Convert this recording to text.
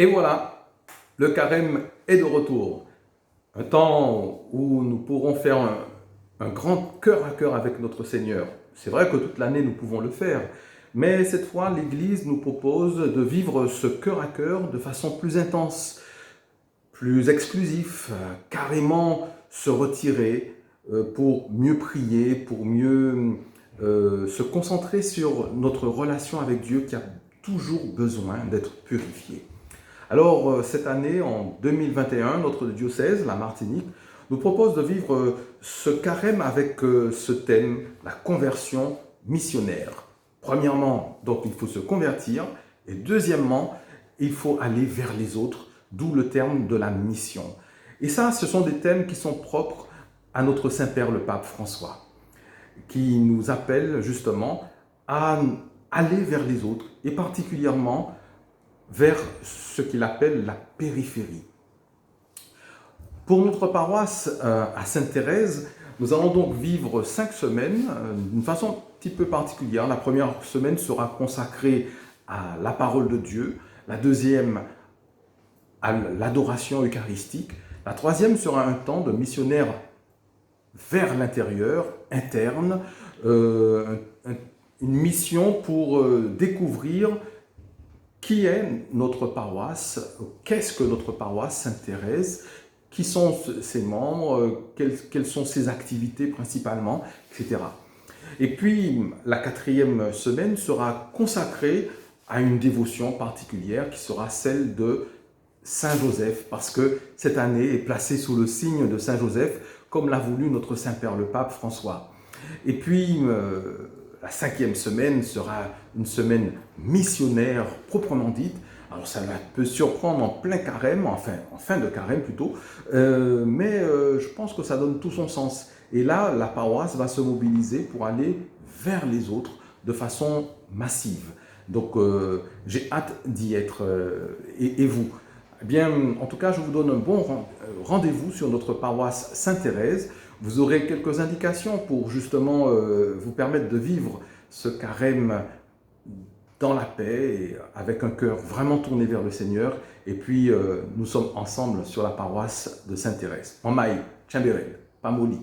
Et voilà, le carême est de retour. Un temps où nous pourrons faire un grand cœur à cœur avec notre Seigneur. C'est vrai que toute l'année nous pouvons le faire, mais cette fois l'Église nous propose de vivre ce cœur à cœur de façon plus intense, plus exclusif, carrément se retirer pour mieux prier, pour mieux se concentrer sur notre relation avec Dieu qui a toujours besoin d'être purifiée. Alors, cette année, en 2021, notre diocèse, la Martinique, nous propose de vivre ce carême avec ce thème, la conversion missionnaire. Premièrement, donc il faut se convertir, et deuxièmement, il faut aller vers les autres, d'où le terme de la mission. Et ça, ce sont des thèmes qui sont propres à notre Saint-Père le Pape François, qui nous appelle justement à aller vers les autres, et particulièrement vers ce qu'il appelle la périphérie. Pour notre paroisse à Sainte-Thérèse, nous allons donc vivre 5 semaines d'une façon un petit peu particulière. La première semaine sera consacrée à la parole de Dieu, la deuxième à l'adoration eucharistique, la troisième sera un temps de missionnaire vers l'intérieur, interne, une mission pour découvrir qui est notre paroisse, qu'est-ce que notre paroisse Sainte-Thérèse, qui sont ses membres, quelles sont ses activités principalement, etc. Et puis, la 4e semaine sera consacrée à une dévotion particulière qui sera celle de Saint Joseph, parce que cette année est placée sous le signe de Saint Joseph, comme l'a voulu notre Saint-Père le Pape François. Et puis, la 5e semaine sera une semaine missionnaire proprement dite. Alors ça peut surprendre en plein carême, enfin en fin de carême plutôt, mais je pense que ça donne tout son sens. Et là, la paroisse va se mobiliser pour aller vers les autres de façon massive. Donc j'ai hâte d'y être, et vous? Eh bien, en tout cas, je vous donne un bon rendez-vous sur notre paroisse Sainte-Thérèse. Vous aurez quelques indications pour justement vous permettre de vivre ce carême dans la paix et avec un cœur vraiment tourné vers le Seigneur. Et puis, nous sommes ensemble sur la paroisse de Sainte-Thérèse. En Maï, Tchambérel, Pamoli.